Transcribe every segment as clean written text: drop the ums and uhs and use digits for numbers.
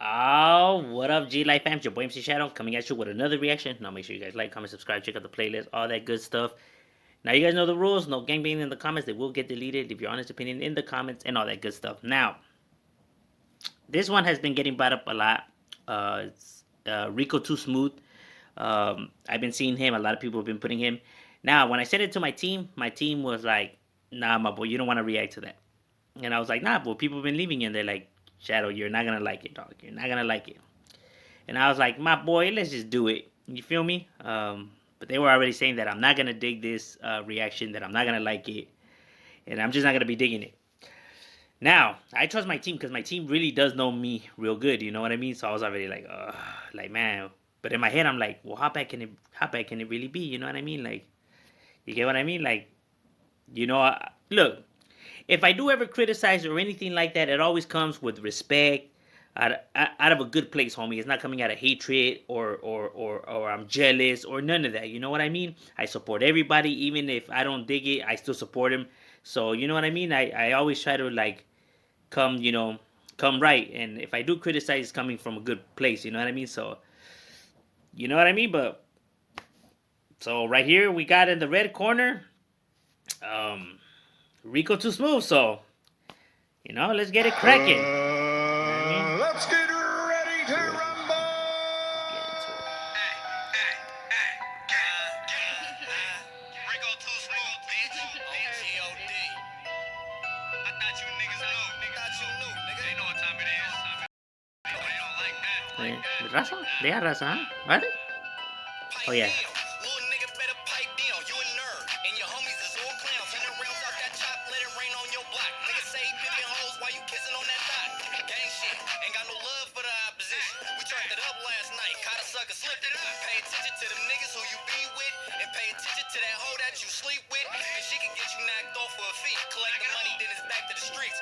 Oh, what up, G Life fam? It's your boy MC Shadow coming at you with another reaction. Now make sure you guys like, comment, subscribe, check out the playlist, all that good stuff. Now you guys know the rules. No gangbang in the comments. They will get deleted. Leave your honest opinion in the comments and all that good stuff. Now, this one has been getting brought up a lot. It's Rico Too Smooth. I've been seeing him. A lot of people have been putting him. Now, when I sent it to my team was like, nah, my boy, you don't want to react to that. And I was like, nah, but people have been leaving and they're like, Shadow, you're not going to like it, dog. You're not going to like it. And I was like, my boy, let's just do it. You feel me? But they were already saying that I'm not going to dig this reaction, that I'm not going to like it. And I'm just not going to be digging it. Now, I trust my team because my team really does know me real good. You know what I mean? So I was already like, man. But in my head, I'm like, well, how bad can it really be? You know what I mean? Like, you get what I mean? Like, you know, look, if I do ever criticize or anything like that, it always comes with respect, out of a good place, homie. It's not coming out of hatred or I'm jealous or none of that. You know what I mean? I support everybody, even if I don't dig it, I still support them. So you know what I mean? I always try to like come right. And if I do criticize, it's coming from a good place. You know what I mean? So you know what I mean? But so right here we got in the red corner, Rico Too Smooth. So you know, let's get it cracking. Let's get ready to rumble. Rico Too Smooth, bitch. M.O.D. I thought you niggas knew. Nigga. They know what time it is. They don't like that. Raza? Deja raza, ¿eh? ¿Vale? Oh yeah. Little nigga better pipe down. You a nerd. And your homies is all clowns. 100 rounds out that chop, let it rain on your block. Niggas say picking hoes while you kissing on that thigh. Gang shit. Ain't got no love for the opposition. We turned it up last night. Caught a sucker, slipped it. Pay attention to them niggas who you be with. And pay attention to that hoe that you sleep with. Cause she can get you knocked off for a fee. Collect the money, then it's back to the streets.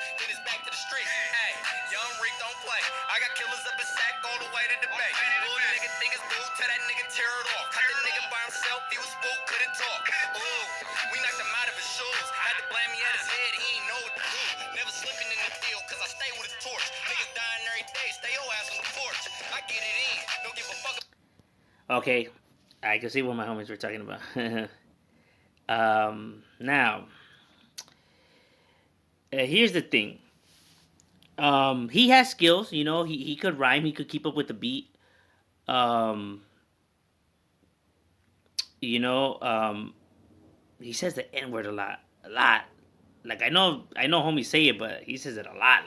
Hey, young Rick don't play. I got killers up in sack all the way to the bay. Little nigga think it's boo, tell that nigga tear it off. Cut the nigga by himself, he was spooked, couldn't talk. Ooh, we knocked him out of his shoes. Had to blame me at his head, he ain't know what to do. Never slipping in the field, cause I stay with a torch. Niggas dying every day, stay your ass on the porch. I get it in, don't give a fuck. Okay, I can see what my homies were talking about. Now, here's the thing. He has skills, you know. He could rhyme. He could keep up with the beat. You know, he says the N word a lot. Like I know, homies say it, but he says it a lot.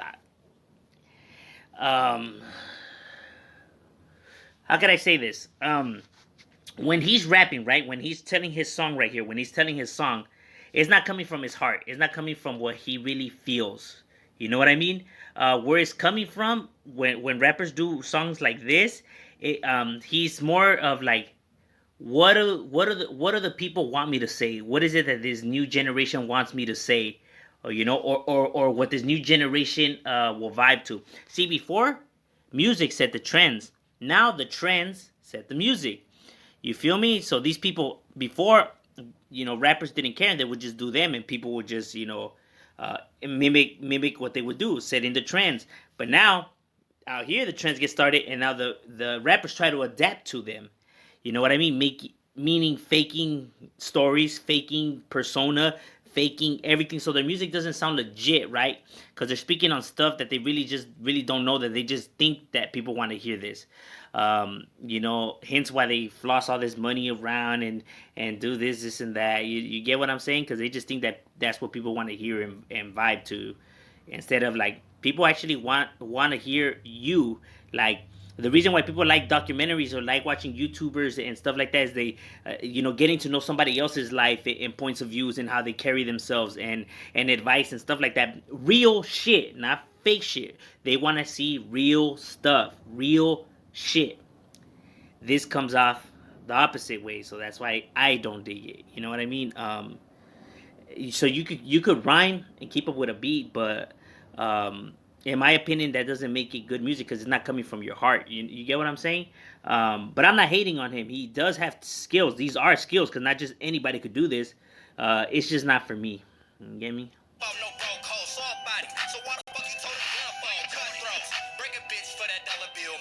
How can I say this? When he's rapping, right? When he's telling his song right here, when he's telling his song, it's not coming from his heart. It's not coming from what he really feels. You know what I mean? Where it's coming from, when rappers do songs like this, he's more of like, what do the people want me to say? What is it that this new generation wants me to say? Or you know, or what this new generation will vibe to. See, before, music set the trends. Now the trends set the music. You feel me? So these people before, you know, rappers didn't care. They would just do them, and people would just, you know, mimic what they would do, setting the trends. But now, out here, the trends get started, and now the rappers try to adapt to them. You know what I mean? Meaning faking stories, faking persona, faking everything, so their music doesn't sound legit, right? Because they're speaking on stuff that they really don't know, that they just think that people want to hear this. You know, hence why they floss all this money around and do this and that. You get what I'm saying? Because they just think that that's what people want to hear and vibe to, instead of like, people actually want to hear you. Like, the reason why people like documentaries or like watching YouTubers and stuff like that is they, you know, getting to know somebody else's life and points of views and how they carry themselves and advice and stuff like that. Real shit, not fake shit. They want to see real stuff, real shit. This comes off the opposite way, so that's why I don't dig it. You know what I mean? So you could rhyme and keep up with a beat, but in my opinion, that doesn't make it good music because it's not coming from your heart. You get what I'm saying? But I'm not hating on him. He does have skills. These are skills because not just anybody could do this. It's just not for me. You get me? So why the fuck you told him gun phone? Cutthroats. Break a bitch for that dollar bill.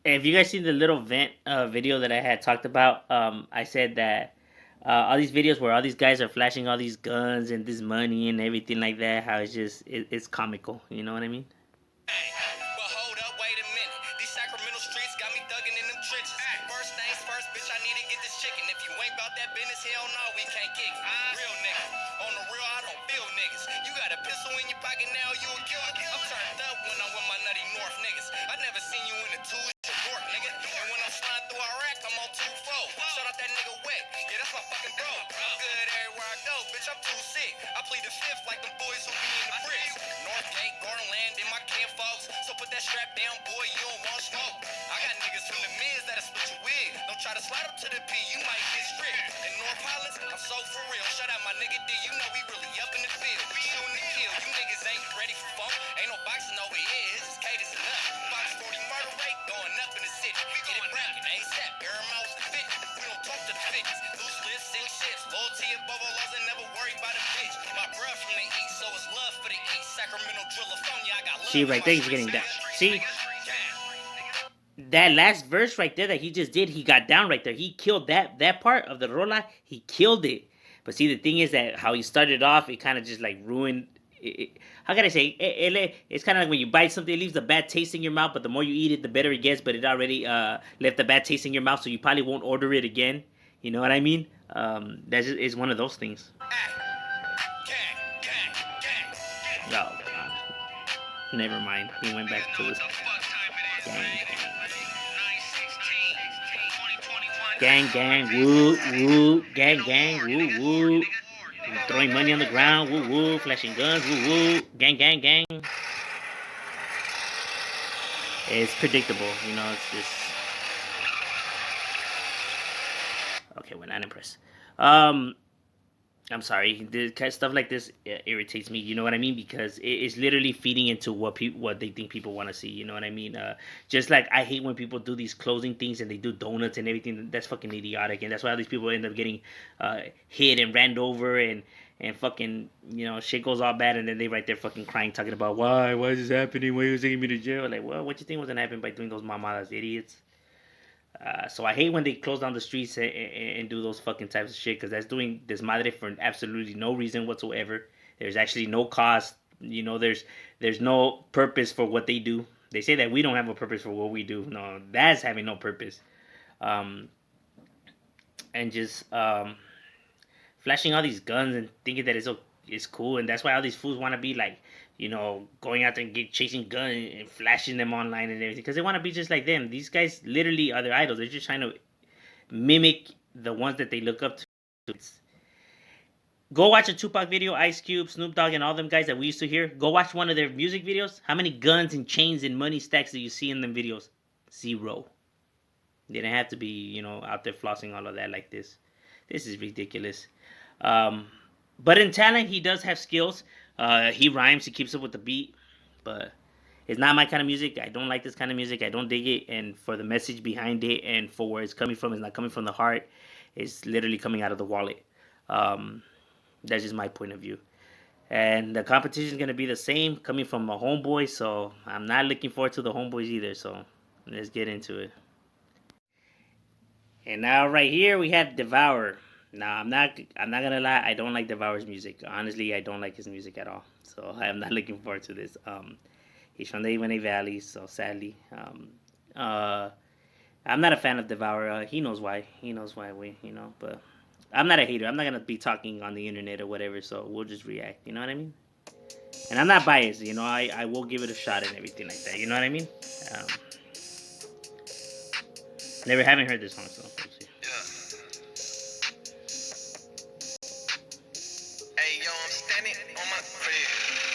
If you guys seen the little vent video that I had talked about, I said that all these videos where all these guys are flashing all these guns and this money and everything like that, how it's just it's comical. You know what I mean? But hold up, wait a minute. These Sacramento streets got me thugging in them trenches. First things first, bitch, I need to get this chicken. If you ain't about that business, hell no, we can't kick it. Real nigga. On the real, I don't feel niggas. You got a pistol in your pocket now, you a killer. I'm turned up when I'm with my nutty North niggas. I never seen you in a two York, nigga. And when I'm sliding through Iraq, I'm on 2-4. Shout out that nigga wet. Yeah, that's my fucking bro. I'm good everywhere I go, bitch, I'm too sick. I plead the fifth like them boys who be in the bricks. Northgate, Garland, and my kin folks. So put that strap down, boy, you don't want smoke. I got niggas from the mids that'll split your wig. Don't try to slide up to the P, you might get stripped. In North Hollis, I'm so for real. Shout out my nigga D, you know we really up in the field. We shooting to kill, you niggas ain't ready for funk. Ain't no boxing over here, this is cadence enough. Fox 40 murder rate going up in the city. We get it bracket, ASAP, air mouse to 50. We don't talk to the 50s. Loose lips, silk shits. Loyalty above all else and never worry about a bitch. My bruh from the east, so it's love for the east. Sacramento, Drillaphonia, I got love. See right there, he's getting down. See that last verse right there that he just did, he got down right there. He killed that part of the rola. He killed it. But see, the thing is that how he started off, it kind of just like ruined. How can I say? It's kind of like when you bite something, it leaves a bad taste in your mouth. But the more you eat it, the better it gets. But it already left a bad taste in your mouth, so you probably won't order it again. You know what I mean? That is one of those things. Oh God. Never mind. He went back to his gang, woo, woo, gang, woo, woo. Throwing money on the ground, woo, woo, flashing guns, woo, woo, gang. It's predictable, you know. It's just okay. We're not impressed. I'm sorry. Stuff like this irritates me. You know what I mean? Because it's literally feeding into what they think people want to see. You know what I mean? Just like I hate when people do these closing things and they do donuts and everything. That's fucking idiotic, and that's why all these people end up getting hit and ran over and fucking shit goes all bad, and then they right there fucking crying, talking about why is this happening? Why are you taking me to jail? Like, well, what you think was gonna happen by doing those mamadas, idiots? So I hate when they close down the streets and do those fucking types of shit, because that's doing desmadre for absolutely no reason whatsoever. There's actually no cost. There's no purpose for what they do. They say that we don't have a purpose for what we do. No, that's having no purpose. And just flashing all these guns and thinking that it's cool, and that's why all these fools want to be like, going out there and chasing guns and flashing them online and everything, because they want to be just like them. These guys literally are their idols. They're just trying to mimic the ones that they look up to. Go watch a Tupac video, Ice Cube, Snoop Dogg, and all them guys that we used to hear. Go watch one of their music videos. How many guns and chains and money stacks do you see in them videos? Zero. They didn't have to be, out there flossing all of that like this. This is ridiculous. But in talent, he does have skills. He rhymes, he keeps up with the beat, but it's not my kind of music. I don't like this kind of music. I don't dig it. And for the message behind it and for where it's coming from, it's not coming from the heart. It's literally coming out of the wallet. That's just my point of view. And the competition is going to be the same coming from a homeboy, so I'm not looking forward to the homeboys either. So let's get into it. And now right here we have Devourer. Now I'm not gonna lie, I don't like Devourer's music. Honestly, I don't like his music at all. So I am not looking forward to this. He's from the Iwene Valley, so sadly. I'm not a fan of Devourer. He knows why. But I'm not a hater. I'm not gonna be talking on the internet or whatever, so we'll just react, you know what I mean? And I'm not biased, I will give it a shot and everything like that, you know what I mean? Haven't heard this song, so we'll see. Hey, yo, I'm standing on my crib,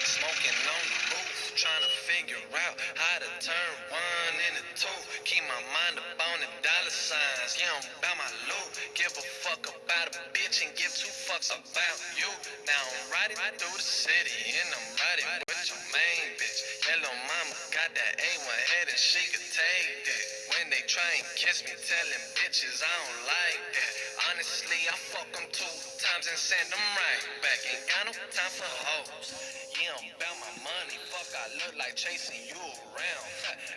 smoking on the roof, trying to figure out how to turn one into two. Keep my mind up on the dollar signs, yeah, I'm about my loot. Give a fuck about a bitch and give two fucks about you. Now I'm riding through the city and I'm riding with your main bitch. Hello, mama got that A1 head and she could take it. When they try and kiss me, tell them bitches I don't like that. Honestly, I fuck them 2 times and send them right back. Ain't got no time for hoes. Yeah, I'm about my money. fuck I look like chasing you around?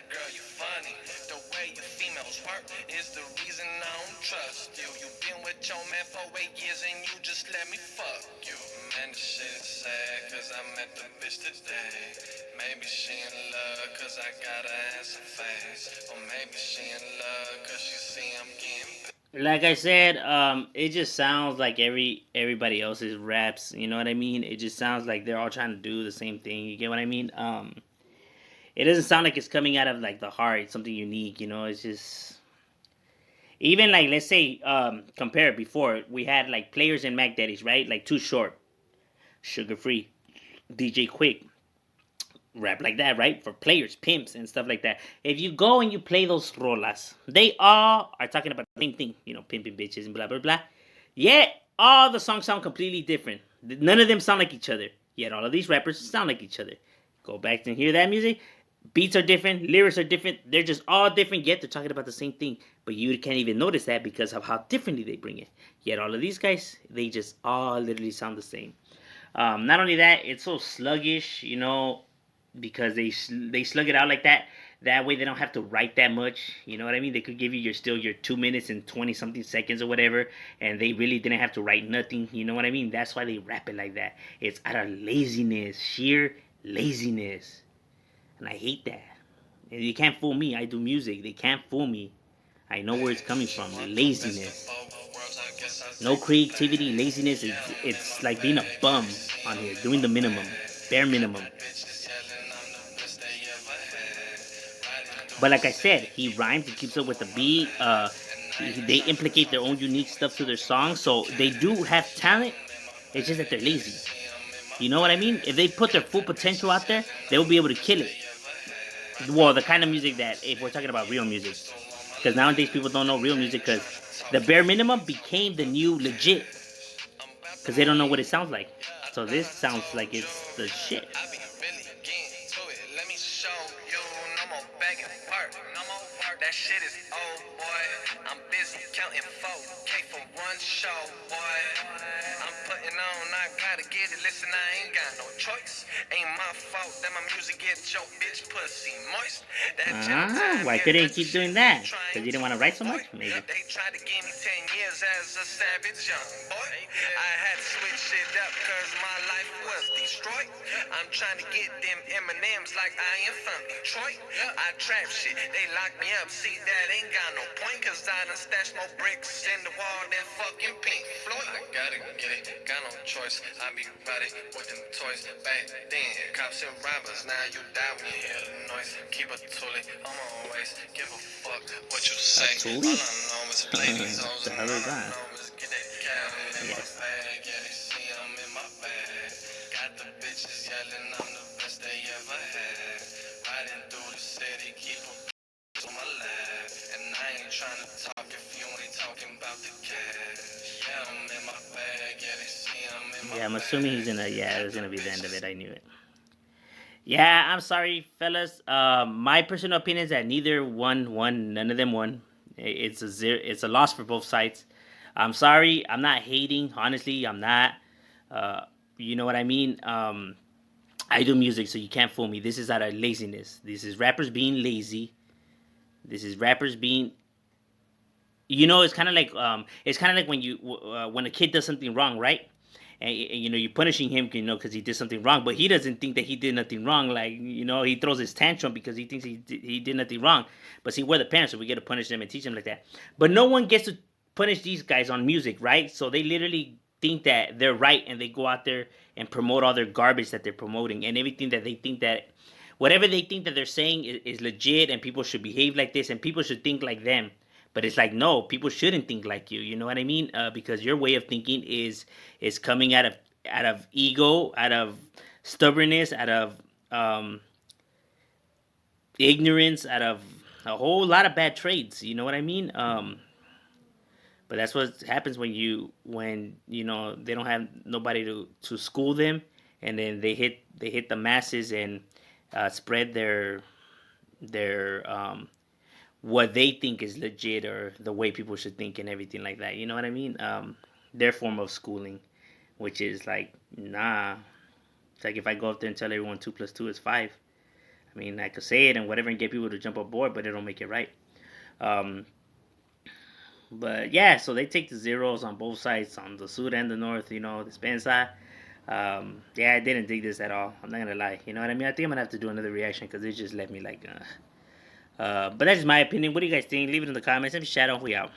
Girl, you funny. The way you females work is the reason I don't trust you. You been with your man for 8 years and you just let me fuck you. Man, this shit is sad cause I met the bitch today. Maybe she in love cause I got her ass fast. Or maybe she in love cause she see I'm getting Like I said, it just sounds like everybody else's raps. You know what I mean? It just sounds like they're all trying to do the same thing. You get what I mean? It doesn't sound like it's coming out of like the heart, something unique. You know, it's just even like let's say compare before we had like players and Mac Daddies, right? Like Too Short, Sugar Free, DJ Quick, rap like that, right? For players, pimps, and stuff like that. If you go and you play those rolas, they all are talking about the same thing, you know, pimping bitches and blah blah blah. Yet all the songs sound completely different. None of them sound like each other. Yet all of these rappers sound like each other. Go back and hear that music. Beats are different, lyrics are different. They're just all different. Yet they're talking about the same thing. But you can't even notice that because of how differently they bring it. Yet all of these guys, they just all literally sound the same. Not only that, it's so sluggish, you know, because they slug it out like that. That way they don't have to write that much. You know what I mean? They could give you your 2 minutes and 20 something seconds or whatever, and they really didn't have to write nothing. You know what I mean? That's why they rap it like that. It's out of laziness, sheer laziness, and I hate that. And you can't fool me. I do music. They can't fool me. I know where it's coming from. Laziness. No creativity, laziness. It's like being a bum on here, doing the minimum, bare minimum. But like I said, he rhymes, he keeps up with the beat. They implicate their own unique stuff to their songs, so they do have talent. It's just that they're lazy. You know what I mean? If they put their full potential out there, they will be able to kill it. Well, the kind of music that, if we're talking about real music, because nowadays people don't know real music because the bare minimum became the new legit because they don't know what it sounds like. So this sounds like it's the shit. That shit is old, boy. I'm busy counting 4K for one show, boy. I'm putting on, I gotta get it. Listen, I ain't got no choice. Ain't my fault that my music gets your bitch pussy moist. Why couldn't he keep doing that? Because you didn't want to write so much? Maybe. They tried to give me 10 years as a savage young boy. I had to switch shit up cause my life was destroyed. I'm trying to get them M&Ms like I am from Detroit. I trap shit, they lock me up. See, that ain't got no point cause I done stashed more bricks in the wall than fucking Pink Floyd. I gotta get it, got no choice. I be ready with them toys. Back then, cops and robbers, now you die when you hear the noise. Keep a toolie, I'm always give a fuck what you say. All I know is play these hoes and all I know is get that cat in my bag. Yeah, they see I'm in my bag. Got the bitches yelling I'm the best they ever had. Riding through the city, keep a on my lap. And I ain't trying to talk if you ain't talking about the cash. Yeah, I'm in my bag. Yeah, they see I'm in my bag. Yeah, I'm assuming he's gonna. Yeah, it was gonna be the end of it. I knew it. Yeah, I'm sorry, fellas. My personal opinion is that neither one won. None of them won. It's a zero. It's a loss for both sides. I'm sorry. I'm not hating. Honestly, I'm not. Uh, you know what I mean? I do music, so you can't fool me. This is out of laziness. This is rappers being lazy. This is rappers being. You know, it's kind of like when a kid does something wrong, right? And you know you're punishing him, you know, because he did something wrong, but he doesn't think that he did nothing wrong. Like, you know, he throws his tantrum because he thinks he did nothing wrong. But see, we're the parents, so we get to punish them and teach them like that. But no one gets to punish these guys on music, right? So they literally think that they're right, and they go out there and promote all their garbage that they're promoting, and everything that they think that whatever they think that they're saying is legit, and people should behave like this, and people should think like them. But it's like, no, people shouldn't think like you. You know what I mean? Because your way of thinking is coming out of ego, out of stubbornness, out of ignorance, out of a whole lot of bad traits. You know what I mean? But that's what happens when you know they don't have nobody to school them, and then they hit the masses and spread their what they think is legit or the way people should think and everything like that. You know what I mean? Their form of schooling, which is like, nah. It's like if I go up there and tell everyone 2 plus 2 is 5. I mean, I could say it and whatever and get people to jump aboard, but it don't make it right. Um, but yeah, so they take the zeros on both sides, on the Sud and the North, the Spensa. Yeah, I didn't dig this at all. I'm not gonna lie. You know what I mean? I think I'm gonna have to do another reaction because it just left me like. But that's just my opinion. What do you guys think? Leave it in the comments. And shout out, we out.